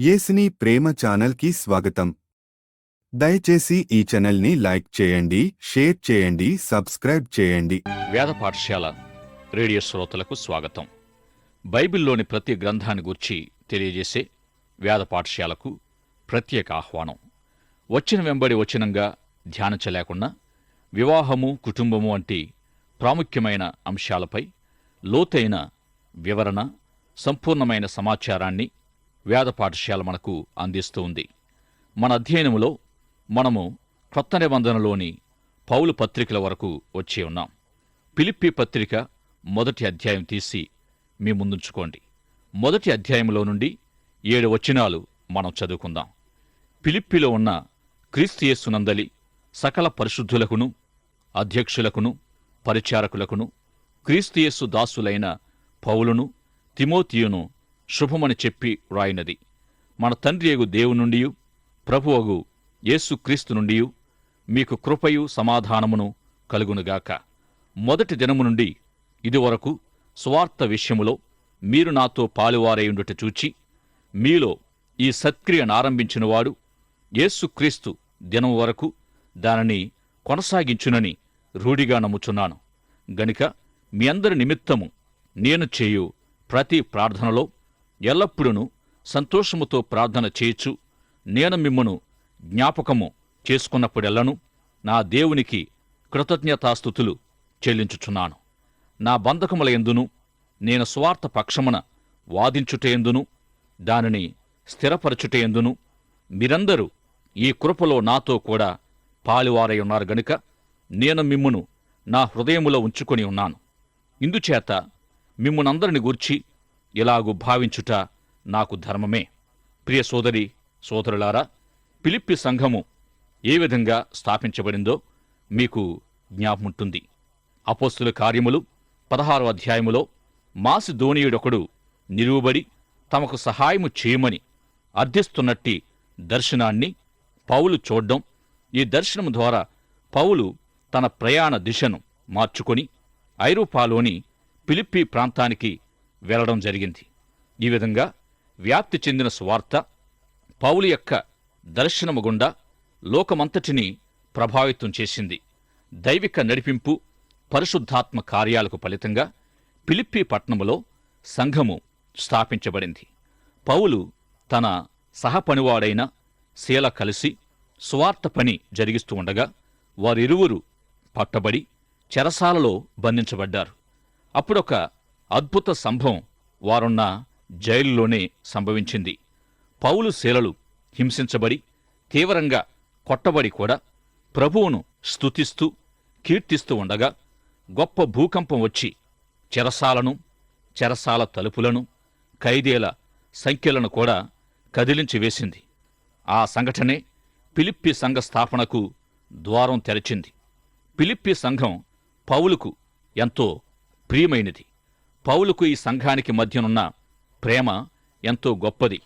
యేసుని ప్రేమ ఛానల్కి స్వాగతం. దయచేసి ఈ ఛానల్ని లైక్ చేయండి, షేర్ చేయండి, సబ్స్క్రైబ్ చేయండి. వేద పాఠశాల రేడియో శ్రోతలకు స్వాగతం. బైబిల్లోని ప్రతి గ్రంథాన్ని గూర్చి తెలియజేసే వేద పాఠశాలకు ప్రత్యేక ఆహ్వానం. వచనం వెంబడి వచనంగా ధ్యానించలేకున్నా వివాహము, కుటుంబము వంటి ప్రాముఖ్యమైన అంశాలపై లోతైన వివరణ, సంపూర్ణమైన సమాచారాన్ని వేద పాఠశాల మనకు అందిస్తూ ఉంది. మన అధ్యయనములో మనము క్రొత్త నిబంధనలోని పౌలు పత్రికల వరకు వచ్చి ఉన్నాం. ఫిలిప్పీ పత్రిక మొదటి అధ్యాయం తీసి మీ ముందుంచుకోండి. మొదటి అధ్యాయంలో నుండి 7 వచనాలు మనం చదువుకుందాం. ఫిలిప్పీలో ఉన్న క్రీస్తు యేసునందలి సకల పరిశుద్ధులకును, అధ్యక్షులకును, పరిచారకులకును, క్రీస్తు యేసు దాసులైన పౌలును, తిమోతియును శుభమని చెప్పి వ్రాయినది. మన తండ్రియగు దేవుని నుండియు ప్రభువగు యేసు క్రీస్తు నుండియు మీకు కృపయు సమాధానమును కలుగునుగాక. మొదటి దినము నుండి ఇదివరకు సువార్త విషయములో మీరు నాతో పాలువారైయుండుట చూచి మీలో ఈ సత్క్రియనారంభించినవాడు యేసుక్రీస్తు దినం వరకు దానిని కొనసాగించునని రూఢిగా నమ్ముచున్నాను. గనుక మీ అందరి నిమిత్తము నేను చేయు ప్రతి ప్రార్థనలో ఎల్లప్పుడూ సంతోషముతో ప్రార్థన చేయుచు నేను మిమ్మును జ్ఞాపకము చేసుకున్నప్పుడెల్లను నా దేవునికి కృతజ్ఞతాస్తుతులు చెల్లించుచున్నాను. నా బంధకముల యందును నేను స్వార్థ పక్షమున వాదించుటయందును దానిని స్థిరపరచుటయందును మీరందరూ ఈ కృపలో నాతో కూడా పాలువారై ఉన్నారు గనుక నేను మిమ్మును నా హృదయములో ఉంచుకొని ఉన్నాను. ఇందుచేత మిమ్మునందరిని గూర్చి ఇలాగు భావించుట నాకు ధర్మమే. ప్రియ సోదరి సోదరులారా, ఫిలిప్పీ సంఘము ఏ విధంగా స్థాపించబడిందో మీకు జ్ఞాపముంటుంది. అపోస్తుల కార్యములు 16వ అధ్యాయములో మాసిదోనీయుడొకడు నిలువబడి తమకు సహాయము చేయమని అర్థిస్తున్నట్టి దర్శనాన్ని పౌలు చూడ్డం, ఈ దర్శనము ద్వారా పౌలు తన ప్రయాణ దిశను మార్చుకొని ఐరోపాలోని ఫిలిప్పీ ప్రాంతానికి వెళ్లడం జరిగింది. ఈ విధంగా వ్యాప్తి చెందిన సువార్త పౌలు యొక్క దర్శనము గుండా లోకమంతటినీ ప్రభావితం చేసింది. దైవిక నడిపింపు, పరిశుద్ధాత్మ కార్యాలకు ఫలితంగా ఫిలిప్పీ పట్టణములో సంఘము స్థాపించబడింది. పౌలు తన సహపనివాడైన శీల కలిసి సువార్త పని జరిగిస్తూ ఉండగా వారిరువురు పట్టబడి చెరసాలలో బంధించబడ్డారు. అప్పుడొక అద్భుత సంభవం వారున్న జైలులోనే సంభవించింది. పౌలు శీలలు హింసించబడి తీవ్రంగా కొట్టబడి కూడా ప్రభువును స్తుతిస్తూ కీర్తిస్తూ ఉండగా గొప్ప భూకంపం వచ్చి చెరసాలను, చెరసాల తలుపులను, ఖైదీల సంఖ్యలను కూడా కదిలించి వేసింది. ఆ సంఘటనే ఫిలిప్పీ సంఘ స్థాపనకు ద్వారం తెరచింది. ఫిలిప్పీ సంఘం పౌలుకు ఎంతో ప్రియమైనది. పౌలుకు ఈ సంఘానికి మధ్యనున్న ప్రేమ ఎంతో గొప్పది.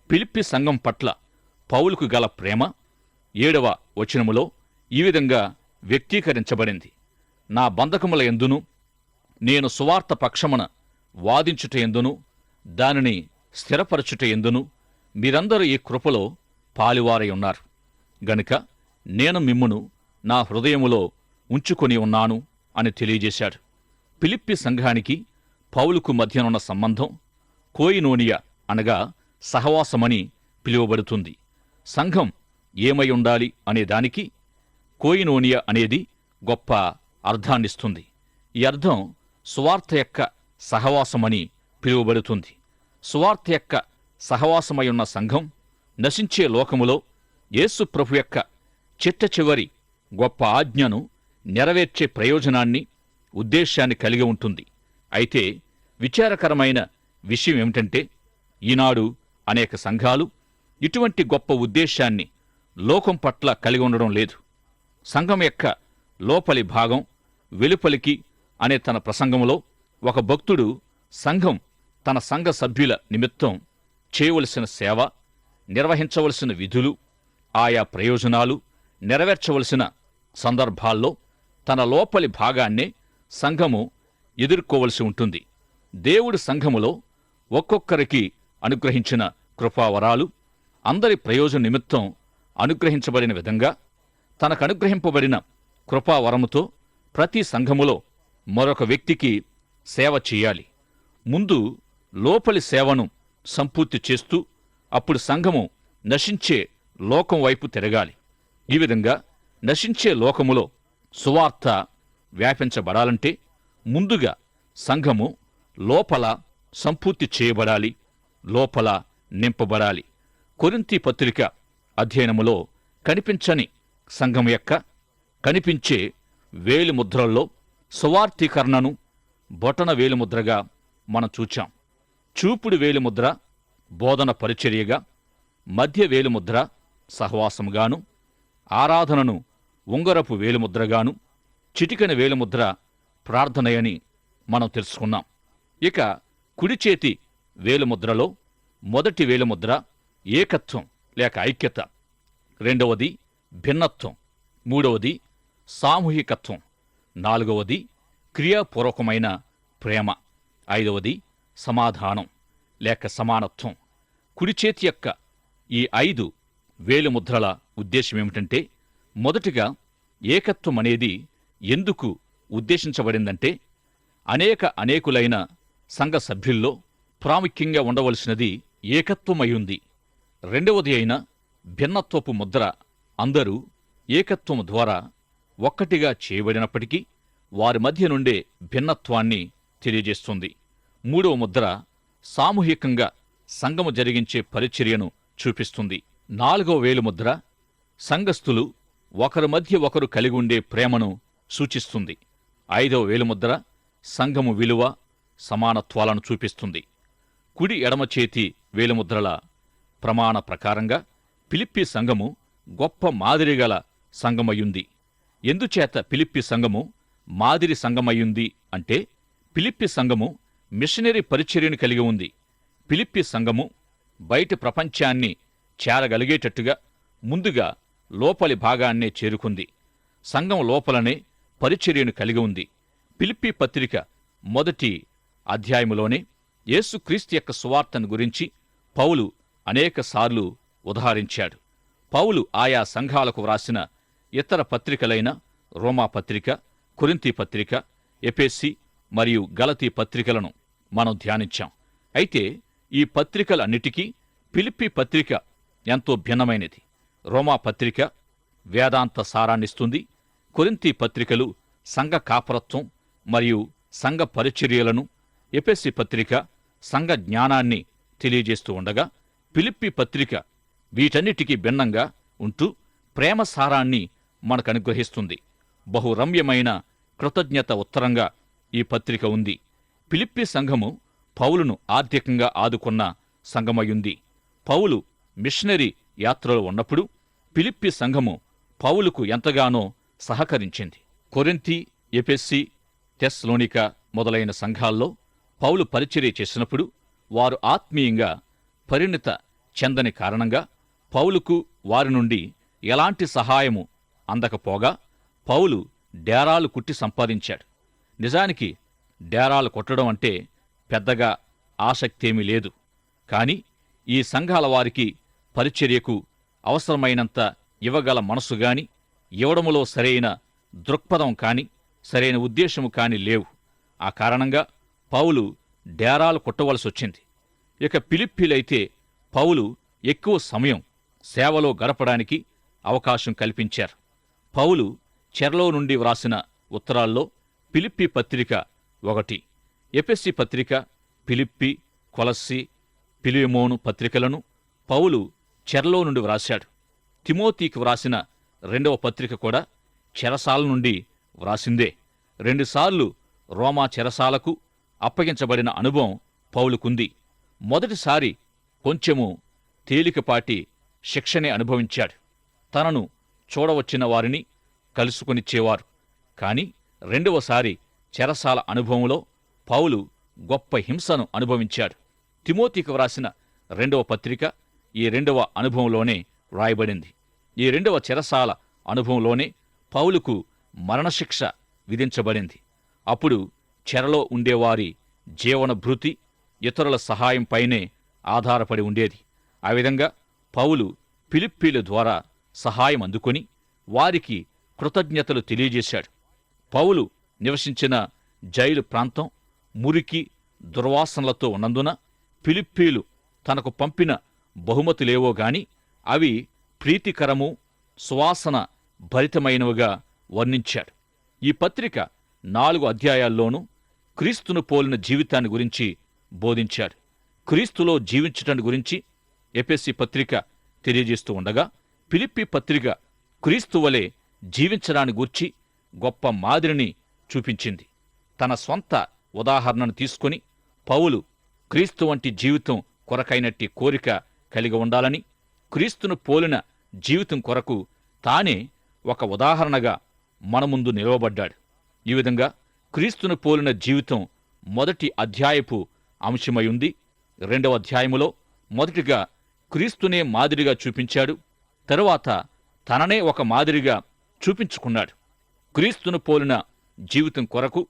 ఫిలిప్పీ సంఘం పట్ల పౌలుకు గల ప్రేమ 7వ వచనములో ఈ విధంగా వ్యక్తీకరించబడింది. నా బంధకముల యందును నేను సువార్త పక్షమున వాదించుట యందును దానిని స్థిరపరచుట యందును మీరందరూ ఈ కృపలో పాలువారై ఉన్నారు గనుక నేను మిమ్మును నా హృదయములో ఉంచుకొని ఉన్నాను అని తెలియజేశాడు. ఫిలిప్పీ సంఘానికి పౌలుకు మధ్యనున్న సంబంధం కోయినోనియా అనగా సహవాసమని పిలువబడుతుంది. సంఘం ఏమై ఉండాలి అనే దానికి కోయినోనియా అనేది గొప్ప అర్థాన్నిస్తుంది. ఈ అర్థం సువార్త యొక్క సహవాసమని పిలువబడుతుంది. సువార్త యొక్క సహవాసమై ఉన్న సంఘం నశించే లోకములో యేసు ప్రభు యొక్క చిట్ట చివరి గొప్ప ఆజ్ఞను నెరవేర్చే ప్రయోజనాన్ని, ఉద్దేశాన్ని కలిగి ఉంటుంది. అయితే విచారకరమైన విషయం ఏమిటంటే ఈనాడు అనేక సంఘాలు ఇటువంటి గొప్ప ఉద్దేశాన్ని లోకం పట్ల కలిగి ఉండడం లేదు. సంఘం యొక్క లోపలి భాగం వెలుపలికి అనే తన ప్రసంగంలో ఒక భక్తుడు సంఘం తన సంఘ సభ్యుల నిమిత్తం చేయవలసిన సేవ, నిర్వహించవలసిన విధులు, ఆయా ప్రయోజనాలు నెరవేర్చవలసిన సందర్భాల్లో తన లోపలి భాగాన్నే సంఘము ఎదుర్కోవలసి ఉంటుంది. దేవుడు సంఘములో ఒక్కొక్కరికి అనుగ్రహించిన కృపావరాలు అందరి ప్రయోజన నిమిత్తం అనుగ్రహించబడిన విధంగా తనకు అనుగ్రహింపబడిన కృపావరముతో ప్రతి సంఘములో మరొక వ్యక్తికి సేవ చెయ్యాలి. ముందు లోపలి సేవను సంపూర్తి చేస్తూ అప్పుడు సంఘము నశించే లోకం వైపు తిరగాలి. ఈ విధంగా నశించే లోకములో సువార్త వ్యాపించబడాలంటే ముందుగా సంఘము లోపల సంపూర్తి చేయబడాలి, లోపల నింపబడాలి. కొరింథీ పత్రిక అధ్యయనములో కనిపించని సంఘం యొక్క కనిపించే వేలిముద్రల్లో సువార్తీకరణను బొటన వేలిముద్రగా మనం చూచాం. చూపుడు వేలిముద్ర బోధన పరిచర్యగా, మధ్య వేలిముద్ర సహవాసముగాను, ఆరాధనను ఉంగరపు వేలిముద్రగాను, చిటికెన వేలిముద్ర ప్రార్థనయని మనం తెలుసుకున్నాం. ఇక కుడిచేతి వేలిముద్రలో మొదటి వేలిముద్ర ఏకత్వం లేక ఐక్యత, రెండవది భిన్నత్వం, మూడవది సామూహికత్వం, నాలుగవది క్రియాపూర్వకమైన ప్రేమ, ఐదవది సమాధానం లేక సమానత్వం. కుడిచేతి యొక్క ఈ 5 వేలిముద్రల ఉద్దేశమేమిటంటే, మొదటిగా ఏకత్వం అనేది ఎందుకు ఉద్దేశించబడిందంటే, అనేకులైన సంఘ సభ్యుల్లో ప్రాముఖ్యంగా ఉండవలసినది ఏకత్వమయ్యుంది. రెండవది అయిన భిన్నత్వపు ముద్ర అందరూ ఏకత్వము ద్వారా ఒక్కటిగా చేయబడినప్పటికీ వారి మధ్య నుండే భిన్నత్వాన్ని తెలియజేస్తుంది. మూడవ ముద్ర సామూహికంగా సంఘము జరిగించే పరిచర్యను చూపిస్తుంది. నాలుగవ వేలిముద్ర సంఘస్థులు ఒకరి మధ్య ఒకరు కలిగి ఉండే ప్రేమను సూచిస్తుంది. ఐదవ వేలిముద్ర సంఘము విలువ సమానత్వాలను చూపిస్తుంది. కుడి ఎడమ చేతి వేలిముద్రల ప్రమాణ ప్రకారంగా ఫిలిప్పీ సంఘము గొప్ప మాదిరిగల సంఘమయ్యుంది. ఎందుచేత ఫిలిప్పీ సంఘము మాదిరి సంఘమయ్యుంది అంటే, ఫిలిప్పీ సంఘము మిషనరీ పరిచర్యను కలిగి ఉంది. ఫిలిప్పీ సంఘము బయటి ప్రపంచాన్ని చేరగలిగేటట్టుగా ముందుగా లోపలి భాగాన్నే చేరుకుంది. సంఘం లోపలనే పరిచర్యను కలిగి ఉంది. ఫిలిప్పీ పత్రిక మొదటి అధ్యాయములోనే యేసుక్రీస్తు యొక్క సువార్తను గురించి పౌలు అనేకసార్లు ఉదహరించాడు. పౌలు ఆయా సంఘాలకు వ్రాసిన ఇతర పత్రికలైన రోమా పత్రిక, కొరింథీ పత్రిక, ఎఫెసీ మరియు గలతీ పత్రికలను మనం ధ్యానించాం. అయితే ఈ పత్రికలన్నిటికీ ఫిలిప్పీ పత్రిక ఎంతో భిన్నమైనది. రోమా పత్రిక వేదాంత సారాన్నిస్తుంది. కొరింథీ పత్రికలు సంఘ కాపరత్వం మరియు సంఘ పరిచర్యలను, ఎఫెసీ పత్రిక సంఘ జ్ఞానాన్ని తెలియజేస్తూ ఉండగా, ఫిలిప్పీ పత్రిక వీటన్నిటికీ భిన్నంగా ఉంటూ ప్రేమ సారాన్ని మనకు అనుగ్రహిస్తుంది. బహురమ్యమైన కృతజ్ఞత ఉత్తరంగా ఈ పత్రిక ఉంది. ఫిలిప్పీ సంఘము పౌలును ఆర్థికంగా ఆదుకున్న సంఘమయ్యుంది. పౌలు మిషనరీ యాత్రలో ఉన్నప్పుడు ఫిలిప్పీ సంఘము పౌలుకు ఎంతగానో సహకరించింది. కొరింథీ, ఎఫెసీ, తెస్సలోనిక మొదలైన సంఘాల్లో పౌలు పరిచర్య చేసినప్పుడు వారు ఆత్మీయంగా పరిణిత చెందని కారణంగా పౌలుకు వారి నుండి ఎలాంటి సహాయము అందకపోగా పౌలు డేరాలు కుట్టి సంపాదించాడు. నిజానికి డేరాలు కొట్టడం అంటే పెద్దగా ఆసక్తేమీ లేదు. కాని ఈ సంఘాల వారికి పరిచర్యకు అవసరమైనంత ఇవ్వగల మనసు గాని, ఇవ్వడములో సరైన దృక్పథం కాని, సరైన ఉద్దేశము కాని లేవు. ఆ కారణంగా పౌలు డేరాలు కొట్టవలసొచ్చింది. ఇక ఫిలిప్పీలైతే పౌలు ఎక్కువ సమయం సేవలో గడపడానికి అవకాశం కల్పించారు. పౌలు చెరలో నుండి వ్రాసిన ఉత్తరాల్లో ఫిలిప్పీ పత్రిక ఒకటి, ఎఫెసీ పత్రిక, ఫిలిప్పీ, కొలస్సీ, ఫిలెమోను పత్రికలను పౌలు చెరలో నుండి వ్రాశాడు. తిమోతికి వ్రాసిన 2వ పత్రిక కూడా చెరసాల నుండి వ్రాసిందే. 2 సార్లు రోమా చెరసాలకు అప్పగించబడిన అనుభవం పౌలుకుంది. మొదటిసారి కొంచెము తేలికపాటి శిక్షనే అనుభవించాడు. తనను చూడవచ్చిన వారిని కలుసుకొనిచ్చేవారు. కాని 2వసారి చెరసాల అనుభవంలో పౌలు గొప్ప హింసను అనుభవించాడు. తిమోతికి వ్రాసిన 2వ పత్రిక ఈ 2వ అనుభవంలోనే వ్రాయబడింది. ఈ 2వ చెరసాల అనుభవంలోనే పౌలుకు మరణశిక్ష విధించబడింది. అప్పుడు చెరలో ఉండేవారి జీవనభృతి ఇతరుల సహాయంపైనే ఆధారపడి ఉండేది. ఆ విధంగా పౌలు ఫిలిప్పీల ద్వారా సహాయం అందుకొని వారికి కృతజ్ఞతలు తెలియజేశాడు. పౌలు నివసించిన జైలు ప్రాంతం మురికి దుర్వాసనలతో ఉన్నందున ఫిలిప్పీలు తనకు పంపిన బహుమతులేవో గాని అవి ప్రీతికరము సువాసన భరితమైనవిగా వర్ణించాడు. ఈ పత్రిక 4 అధ్యాయాల్లోనూ క్రీస్తును పోలిన జీవితాన్ని గురించి బోధించాడు. క్రీస్తులో జీవించటాన్ని గురించి ఎఫెసీ పత్రిక తెలియజేస్తూ ఉండగా, ఫిలిప్పీ పత్రిక క్రీస్తు వలె జీవించడాన్ని గూర్చి గొప్ప మాదిరిని చూపించింది. తన స్వంత ఉదాహరణను తీసుకొని పౌలు క్రీస్తు వంటి జీవితం కొరకైనట్టి కోరిక కలిగి ఉండాలని, క్రీస్తును పోలిన జీవితం కొరకు తానే ఒక ఉదాహరణగా మన ముందు నిలవబడ్డాడు. ఈ విధంగా క్రీస్తును పోలిన జీవితం మొదటి అధ్యాయపు అంశమై ఉంది. 2వ అధ్యాయములో మొదటిగా క్రీస్తునే మాదిరిగా చూపించాడు. తరువాత తననే ఒక మాదిరిగా చూపించుకున్నాడు. క్రీస్తును పోలిన జీవితం కొరకు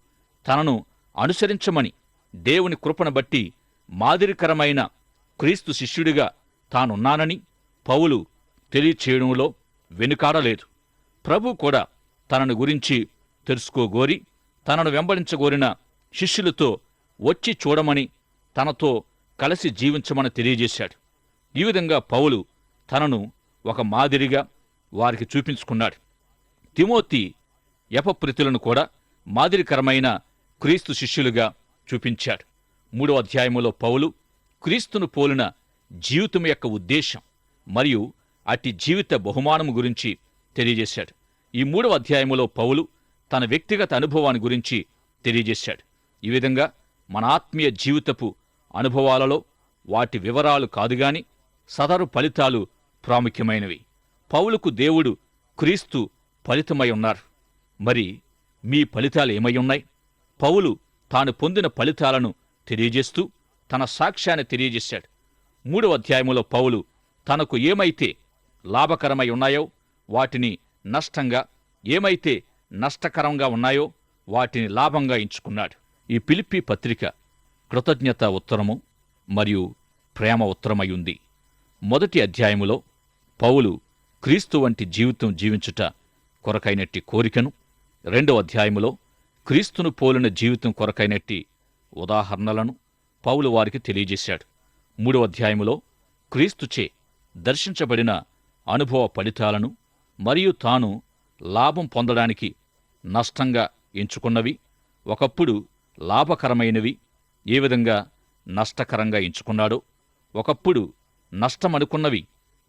తనను అనుసరించమని దేవుని కృపను బట్టి మాదిరికరమైన క్రీస్తు శిష్యుడిగా తానున్నానని పౌలు తెలియచేయడంలో వెనుకాడలేదు. ప్రభు కూడా తనను గురించి తెలుసుకోగోరి తనను వెంబడించగోరిన శిష్యులతో వచ్చి చూడమని, తనతో కలిసి జీవించమని తెలియజేశాడు. ఈ విధంగా పౌలు తనను ఒక మాదిరిగా వారికి చూపించుకున్నాడు. తిమోతి ఎపప్రితులను కూడా మాదిరికరమైన క్రీస్తు శిష్యులుగా చూపించాడు. 3వ అధ్యాయములో పౌలు క్రీస్తును పోలిన జీవితం యొక్క ఉద్దేశం మరియు అట్టి జీవిత బహుమానము గురించి తెలియజేశాడు. ఈ 3వ అధ్యాయములో పౌలు తన వ్యక్తిగత అనుభవాన్ని గురించి తెలియజేశాడు. ఈ విధంగా మన ఆత్మీయ జీవితపు అనుభవాలలో వాటి వివరాలు కాదుగాని సదరు ఫలితాలు ప్రాముఖ్యమైనవి. పౌలుకు దేవుడు క్రీస్తు ఫలితమై ఉన్నారు. మరి మీ ఫలితాలు ఏమై ఉన్నాయి? పౌలు తాను పొందిన ఫలితాలను తెలియజేస్తూ తన సాక్ష్యాన్ని తెలియజేశాడు. 3వ అధ్యాయములో పౌలు తనకు ఏమైతే లాభకరమై ఉన్నాయో వాటిని నష్టంగా, ఏమైతే నష్టకరంగా ఉన్నాయో వాటిని లాభంగా ఎంచుకున్నాడు. ఈ ఫిలిప్పీ పత్రిక కృతజ్ఞత ఉత్తరము మరియు ప్రేమ ఉత్తరమై ఉంది. మొదటి అధ్యాయములో పౌలు క్రీస్తు వంటి జీవితం జీవించుట కొరకైనట్టి కోరికను, 2వ అధ్యాయములో క్రీస్తును పోలిన జీవితం కొరకైనట్టి ఉదాహరణలను పౌలు వారికి తెలియజేశాడు. 3వ అధ్యాయములో క్రీస్తుచే దర్శించబడిన అనుభవ ఫలితాలను మరియు తాను లాభం పొందడానికి నష్టంగా ఎంచుకున్నవి, ఒకప్పుడు లాభకరమైనవి ఏ విధంగా నష్టకరంగా ఎంచుకున్నాడో, ఒకప్పుడు నష్టమనుకున్నవి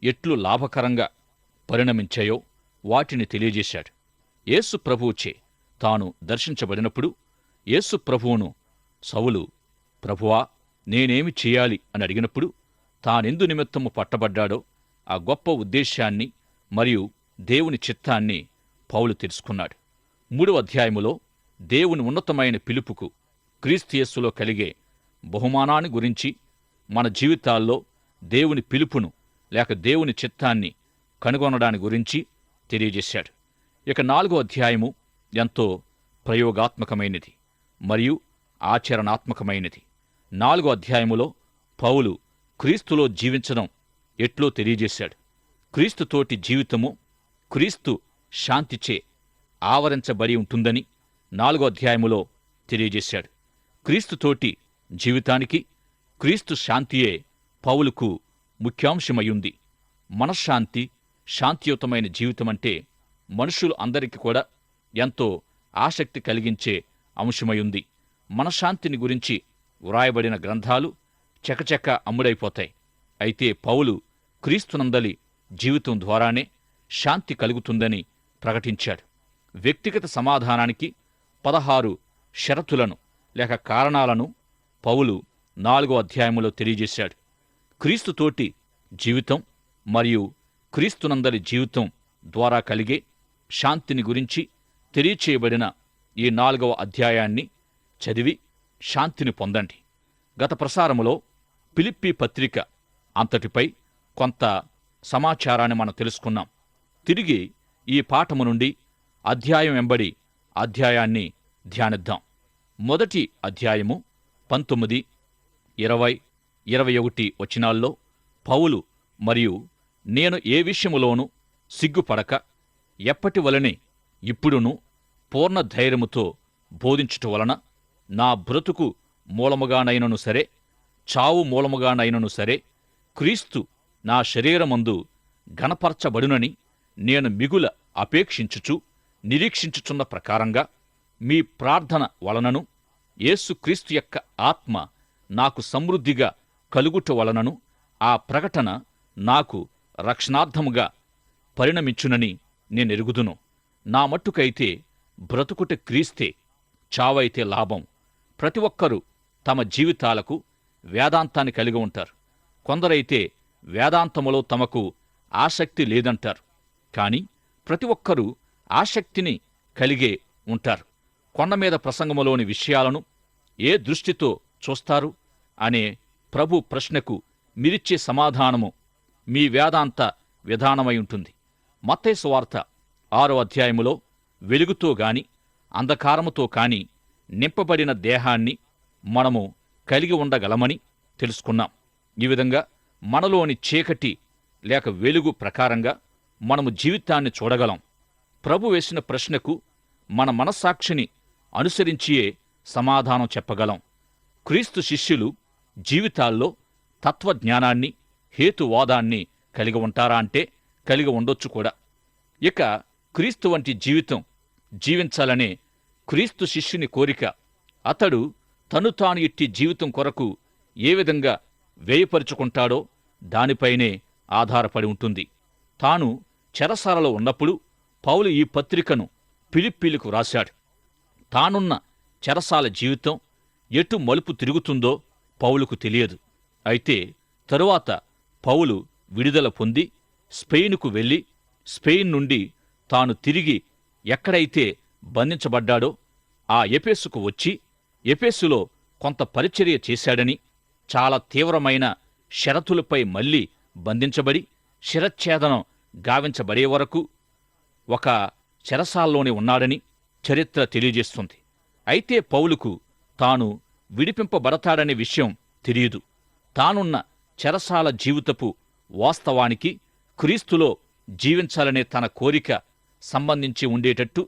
ఎట్లు లాభకరంగా పరిణమించాయో వాటిని తెలియజేశాడు. యేసు ప్రభువుచే తాను దర్శించబడినప్పుడు యేసు ప్రభువును సౌలు, ప్రభువా నేనేమి చేయాలి అని అడిగినప్పుడు తానెందు నిమిత్తము పట్టబడ్డాడో ఆ గొప్ప ఉద్దేశాన్ని మరియు దేవుని చిత్తాన్ని పౌలు తెలుసుకున్నాడు. 3వ అధ్యాయములో దేవుని ఉన్నతమైన పిలుపుకు, క్రీస్తు యేసులో కలిగే బహుమానాన్ని గురించి, మన జీవితాల్లో దేవుని పిలుపును లేక దేవుని చిత్తాన్ని కనుగొనడాని గురించి తెలియజేశాడు. ఇక 4వ అధ్యాయము ఎంతో ప్రయోగాత్మకమైనది మరియు ఆచరణాత్మకమైనది. 4వ అధ్యాయములో పౌలు క్రీస్తులో జీవించడం ఎట్లో తెలియజేశాడు. క్రీస్తుతోటి జీవితము క్రీస్తు శాంతిచే ఆవరించబడి ఉంటుందని 4వ అధ్యాయములో తెలియజేశాడు. క్రీస్తుతోటి జీవితానికి క్రీస్తు శాంతియే పౌలుకు ముఖ్యాంశమయ్యుంది. మనశ్శాంతి, శాంతియుతమైన జీవితమంటే మనుషులు అందరికీ కూడా ఎంతో ఆసక్తి కలిగించే అంశమయ్యుంది. మనశ్శాంతిని గురించి వ్రాయబడిన గ్రంథాలు చకచక అమ్ముడైపోతాయి. అయితే పౌలు క్రీస్తునందలి జీవితం ద్వారానే శాంతి కలుగుతుందని ప్రకటించాడు. వ్యక్తిగత సమాధానానికి 16 షరతులను లేక కారణాలను పౌలు 4వ అధ్యాయములో తెలియజేశాడు. క్రీస్తుతోటి జీవితం మరియు క్రీస్తునందలి జీవితం ద్వారా కలిగే శాంతిని గురించి తెలియచేయబడిన ఈ 4వ అధ్యాయాన్ని చదివి శాంతిని పొందండి. గత ప్రసారములో ఫిలిప్పీ పత్రిక అంతటిపై కొంత సమాచారాన్ని మనం తెలుసుకున్నాం. తిరిగి ఈ పాఠము నుండి అధ్యాయం వెంబడి అధ్యాయాన్ని ధ్యానిద్దాం. మొదటి అధ్యాయము 19, 20, 21 వచనాల్లో పౌలు మరియు నేను ఏ విషయములోనూ సిగ్గుపడక ఎప్పటి వలనే ఇప్పుడును పూర్ణ ధైర్యముతో బోధించుట వలన నా బ్రతుకు మూలముగానైనను సరే, చావు మూలముగానైనను సరే, క్రీస్తు నా శరీరమందు ఘనపరచబడునని నేను మిగుల అపేక్షించుచు నిరీక్షించుచున్న ప్రకారంగా మీ ప్రార్థన వలనను యేసుక్రీస్తు యొక్క ఆత్మ నాకు సమృద్ధిగా కలుగుట వలనను ఆ ప్రకటన నాకు రక్షణార్థముగా పరిణమించునని నేనెరుగుదును. నా మట్టుకైతే బ్రతుకుట క్రీస్తే, చావైతే లాభం. ప్రతి ఒక్కరూ తమ జీవితాలకు వేదాంతాన్ని కలిగి ఉంటారు. కొందరైతే వేదాంతములో తమకు ఆసక్తి లేదంటారు. కాని ప్రతి ఒక్కరూ ఆసక్తిని కలిగే ఉంటారు. కొండమీద ప్రసంగములోని విషయాలను ఏ దృష్టితో చూస్తారు అనే ప్రభు ప్రశ్నకు మీరిచ్చే సమాధానము మీ వేదాంత విధానమై ఉంటుంది. మత్తయి సువార్త 6వ అధ్యాయములో వెలుగుతో గాని అంధకారముతో కాని నింపబడిన దేహాన్ని మనము కలిగి ఉండగలమని తెలుసుకున్నాం. ఈ విధంగా మనలోని చీకటి లేక వెలుగు ప్రకారంగా మనము జీవితాన్ని చూడగలం. ప్రభు వేసిన ప్రశ్నకు మన మనస్సాక్షిని అనుసరించియే సమాధానం చెప్పగలం. క్రీస్తు శిష్యులు జీవితాల్లో తత్వజ్ఞానాన్ని, హేతువాదాన్ని కలిగి ఉంటారా అంటే కలిగి ఉండొచ్చు కూడా. ఇక క్రీస్తు వంటి జీవితం జీవించాలనే క్రీస్తు శిష్యుని కోరిక అతడు తను తాను ఇట్టి జీవితం కొరకు ఏ విధంగా వ్యయపరుచుకుంటాడో దానిపైనే ఆధారపడి ఉంటుంది. తాను చెరసాలలో ఉన్నప్పుడు పౌలు ఈ పత్రికను ఫిలిప్పీలకు రాశాడు. తానున్న చెరసాల జీవితం ఎటు మలుపు తిరుగుతుందో పౌలుకు తెలియదు. అయితే తరువాత పౌలు విడుదల పొంది స్పెయినుకు వెళ్ళి స్పెయిన్ నుండి తాను తిరిగి ఎక్కడైతే బంధించబడ్డాడో ఆ ఎఫెసుకు వచ్చి ఎఫెసులో కొంత పరిచర్య చేశాడని, చాలా తీవ్రమైన షరతులపై మళ్లీ బంధించబడి శిరచ్ఛేదనం గావించబడే వరకు ఒక చెరసాల్లోనే ఉన్నాడని చరిత్ర తెలియజేస్తుంది. అయితే పౌలుకు తాను విడిపింపబడతాడనే విషయం తెలియదు. తానున్న చెరసాల జీవితపు వాస్తవానికి క్రీస్తులో జీవించాలనే తన కోరిక సంబంధించి ఉండేటట్టు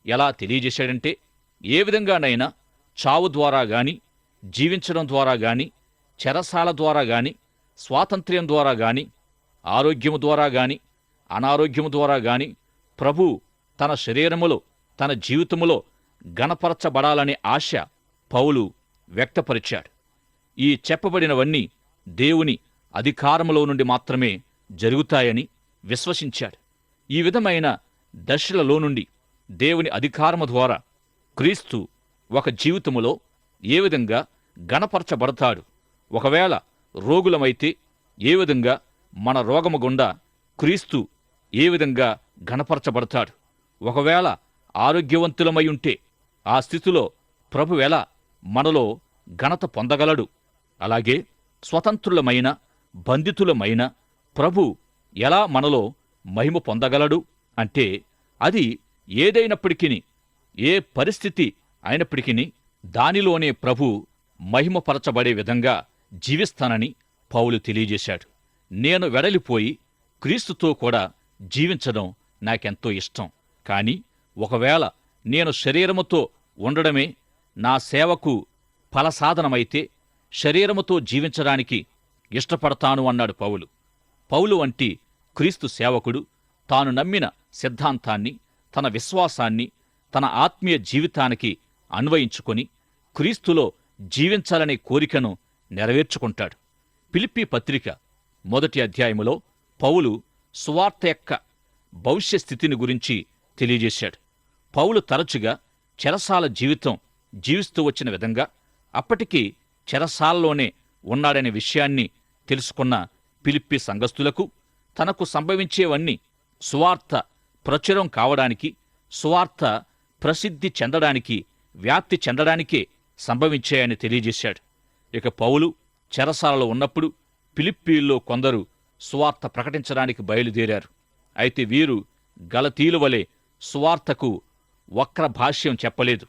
ఎలా తెలియజేశాడంటే, ఏ విధంగానైనా చావు ద్వారా గాని, జీవించడం ద్వారా గాని, చెరసాల ద్వారా గాని, స్వాతంత్ర్యం ద్వారా గాని, ఆరోగ్యము ద్వారా గాని, అనారోగ్యము ద్వారా గాని ప్రభు తన శరీరములో, తన జీవితములో గణపరచబడాలనే ఆశ పౌలు వ్యక్తపరిచాడు. ఈ చెప్పబడినవన్నీ దేవుని అధికారములో నుండి మాత్రమే జరుగుతాయని విశ్వసించాడు. ఈ విధమైన దశలలో నుండి దేవుని అధికారము ద్వారా క్రీస్తు ఒక జీవితములో ఏ విధంగా గణపరచబడతాడు, ఒకవేళ రోగులమైతే ఏ విధంగా మన రోగము గుండా క్రీస్తు ఏ విధంగా గణపరచబడతాడు, ఒకవేళ ఆరోగ్యవంతులమై ఉంటే ఆ స్థితిలో ప్రభు ఎలా మనలో ఘనత పొందగలడు, అలాగే స్వతంత్రులమైన బంధితులమైన ప్రభు ఎలా మనలో మహిమ పొందగలడు అంటే, అది ఏదైనప్పటికీ, ఏ పరిస్థితి అయినప్పటికీ దానిలోనే ప్రభు మహిమపరచబడే విధంగా జీవిస్తానని పౌలు తెలియజేశాడు. నేను వెడలిపోయి క్రీస్తుతో కూడా జీవించడం నాకెంతో ఇష్టం. కాని ఒకవేళ నేను శరీరముతో ఉండడమే నా సేవకు ఫలసాధనమైతే శరీరముతో జీవించడానికి ఇష్టపడతాను అన్నాడు పౌలు. పౌలు వంటి క్రీస్తు సేవకుడు తాను నమ్మిన సిద్ధాంతాన్ని, తన విశ్వాసాన్ని తన ఆత్మీయ జీవితానికి అన్వయించుకొని క్రీస్తులో జీవించాలనే కోరికను నెరవేర్చుకుంటాడు. ఫిలిప్పీ పత్రిక 1వ అధ్యాయములో పౌలు సువార్త యొక్క భవిష్య స్థితిని గురించి తెలియజేశాడు. పౌలు తరచుగా చెరసాల జీవితం జీవిస్తూ వచ్చిన విధంగా అప్పటికీ చెరసాలలోనే ఉన్నాడనే విషయాన్ని తెలుసుకున్న ఫిలిప్పీ సంఘస్థులకు తనకు సంభవించేవన్నీ సువార్త ప్రచురం కావడానికి, సువార్త ప్రసిద్ధి చెందడానికి, వ్యాప్తి చెందడానికే సంభవించాయని తెలియజేశాడు. ఇక పౌలు చెరసాలలో ఉన్నప్పుడు ఫిలిప్పీల్లో కొందరు సువార్త ప్రకటించడానికి బయలుదేరారు. అయితే వీరు గలతీయుల వలె సువార్తకు వక్ర భాష్యం చెప్పలేదు,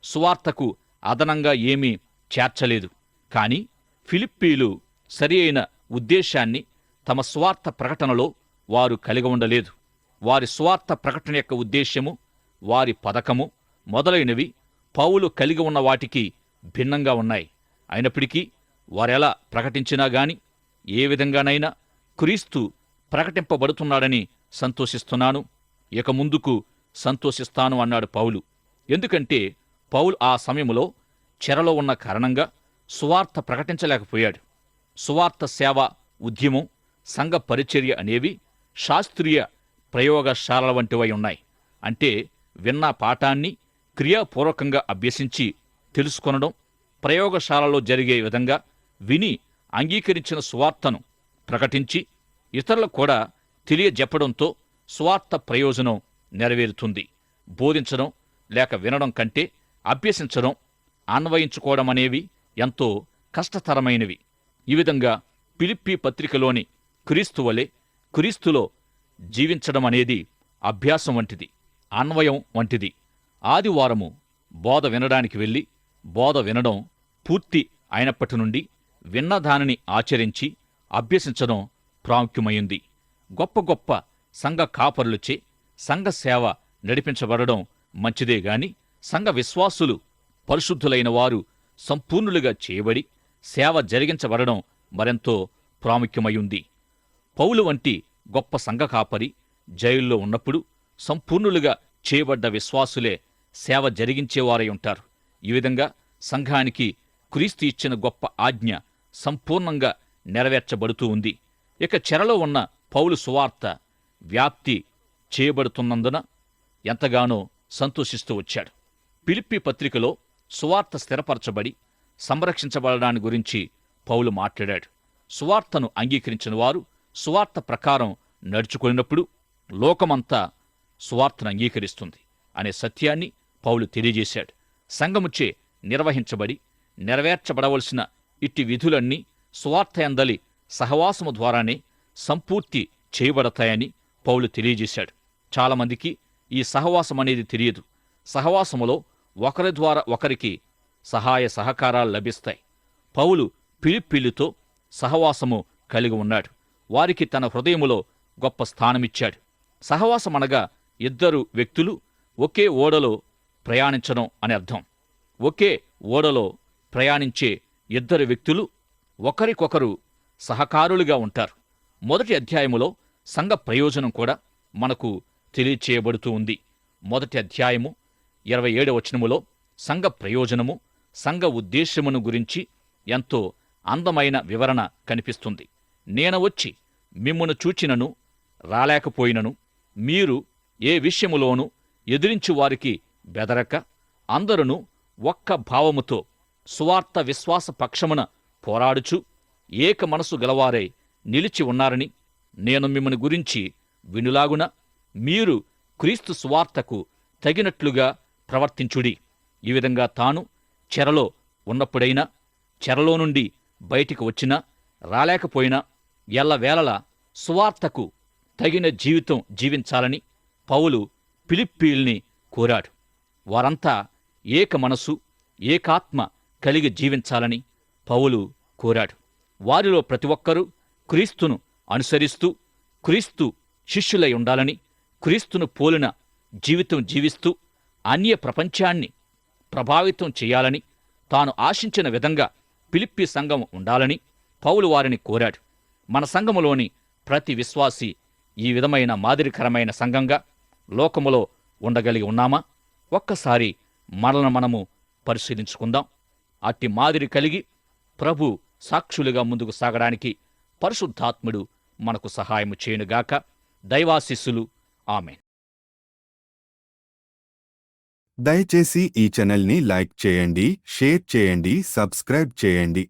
సువార్తకు అదనంగా ఏమీ చేర్చలేదు. కాని ఫిలిప్పీలు సరి అయిన ఉద్దేశాన్ని, తమ స్వార్థ ప్రకటనలో వారు కలిగి ఉండలేదు. వారి స్వార్థ ప్రకటన యొక్క ఉద్దేశ్యము, వారి పథకము మొదలైనవి పౌలు కలిగి ఉన్న వాటికి భిన్నంగా ఉన్నాయి. అయినప్పటికీ వారెలా ప్రకటించినా గాని, ఏ విధంగానైనా క్రీస్తు ప్రకటింపబడుతున్నాడని సంతోషిస్తున్నాను, ఇక ముందుకు సంతోషిస్తాను అన్నాడు పౌలు. ఎందుకంటే పౌలు ఆ సమయంలో చెరలో ఉన్న కారణంగా సువార్త ప్రకటించలేకపోయాడు. సువార్త సేవ, ఉద్యమం, సంఘ పరిచర్య అనేవి శాస్త్రీయ ప్రయోగశాలల వంటివై ఉన్నాయి. అంటే విన్న పాఠాన్ని క్రియాపూర్వకంగా అభ్యసించి తెలుసుకొనడం, ప్రయోగశాలలో జరిగే విధంగా విని అంగీకరించిన సువార్తను ప్రకటించి ఇతరులకు కూడా తెలియజెప్పడంతో సువార్త ప్రయోజనం నెరవేరుతుంది. బోధించడం లేక వినడం కంటే అభ్యసించడం, అన్వయించుకోవడం అనేవి ఎంతో కష్టతరమైనవి. ఈ విధంగా ఫిలిప్పీ పత్రికలోని క్రీస్తు వలె క్రీస్తులో జీవించడం అనేది అభ్యాసం వంటిది, అన్వయం వంటిది. ఆదివారము బోధ వినడానికి వెళ్ళి బోధ వినడం పూర్తి అయినప్పటి నుండి విన్న దానిని ఆచరించి అభ్యసించడం ప్రాముఖ్యమైంది. గొప్ప గొప్ప సంఘ కాపరులచే సంఘ సేవ నడిపించబడడం మంచిదే గాని, సంఘ విశ్వాసులు పరిశుద్ధులైన వారు సంపూర్ణులుగా చేయబడి సేవ జరిగించబడడం మరెంతో ప్రాముఖ్యమైంది. పౌలు వంటి గొప్ప సంఘ కాపరి జైల్లో ఉన్నప్పుడు సంపూర్ణులుగా చేయబడ్డ విశ్వాసులే సేవ జరిగించేవారై ఉంటారు. ఈ విధంగా సంఘానికి క్రీస్తు ఇచ్చిన గొప్ప ఆజ్ఞ సంపూర్ణంగా నెరవేర్చబడుతూ ఉంది. ఇక చెరలో ఉన్న పౌలు సువార్త వ్యాప్తి చేయబడుతున్నందున ఎంతగానో సంతోషిస్తూ వచ్చాడు. ఫిలిప్పీ పత్రికలో సువార్త స్థిరపరచబడి సంరక్షించబడడాన్ని గురించి పౌలు మాట్లాడాడు. సువార్తను అంగీకరించిన వారు సువార్త ప్రకారం నడుచుకున్నప్పుడు లోకమంతా సువార్తను అంగీకరిస్తుంది అనే సత్యాన్ని పౌలు తెలియజేశాడు. సంఘముచే నిర్వహించబడి నెరవేర్చబడవలసిన ఇట్టి విధులన్నీ సువార్త యందలి సహవాసము ద్వారానే సంపూర్తి చేయబడతాయని పౌలు తెలియజేశాడు. చాలామందికి ఈ సహవాసం అనేది తెలియదు. సహవాసములో ఒకరి ద్వారా ఒకరికి సహాయ సహకారాలు లభిస్తాయి. పౌలు ఫిలిప్పీలతో సహవాసము కలిగి ఉన్నాడు. వారికి తన హృదయములో గొప్ప స్థానమిచ్చాడు. సహవాసమనగా ఇద్దరు వ్యక్తులు ఒకే ఓడలో ప్రయాణించడం అని అర్థం. ఒకే ఓడలో ప్రయాణించే ఇద్దరు వ్యక్తులు ఒకరికొకరు సహకారులుగా ఉంటారు. మొదటి అధ్యాయములో సంఘ ప్రయోజనం కూడా మనకు తెలియచేయబడుతూ ఉంది. మొదటి అధ్యాయము 27వ వచనములో సంఘ ప్రయోజనము, సంఘ ఉద్దేశ్యమును గురించి ఎంతో అందమైన వివరణ కనిపిస్తుంది. నేను వచ్చి మిమ్మును చూచినను రాలేకపోయినను మీరు ఏ విషయములోనూ ఎదిరించు వారికి బెదరక అందరును ఒక్క భావముతో సువార్త విశ్వాస పక్షమున పోరాడుచు ఏక మనసు గలవారై నిలిచి ఉన్నారని నేను మిమ్మల్ని గురించి వినులాగున మీరు క్రీస్తు సువార్తకు తగినట్లుగా ప్రవర్తించుడి. ఈ విధంగా తాను చెరలో ఉన్నప్పుడైనా, చెరలో నుండి బయటికి వచ్చినా, రాలేకపోయినా ఎల్లవేళలా సువార్తకు తగిన జీవితం జీవించాలని పౌలు ఫిలిప్పీల్ని కోరాడు. వారంతా ఏక మనసు, ఏకాత్మ కలిగి జీవించాలని పౌలు కోరాడు. వారిలో ప్రతి ఒక్కరూ క్రీస్తును అనుసరిస్తూ క్రీస్తు శిష్యులై ఉండాలని, క్రీస్తును పోలిన జీవితం జీవిస్తూ అన్య ప్రపంచాన్ని ప్రభావితం చేయాలని, తాను ఆశించిన విధంగా ఫిలిప్పీ సంఘం ఉండాలని పౌలు వారిని కోరాడు. మన సంఘములోని ప్రతి విశ్వాసి ఈ విధమైన మాదిరికరమైన సంఘంగా లోకములో ఉండగలిగి ఉన్నామా? ఒక్కసారి మనలను మనము పరిశీలించుకుందాం. అట్టి మాదిరి కలిగి ప్రభు సాక్షులుగా ముందుకు సాగడానికి పరిశుద్ధాత్ముడు మనకు సహాయము చేయునుగాక. దైవాశీస్సులు. ఆమేన్. దయచేసి ఈ ఛానల్ని లైక్ చేయండి, షేర్ చేయండి, సబ్స్క్రైబ్ చేయండి.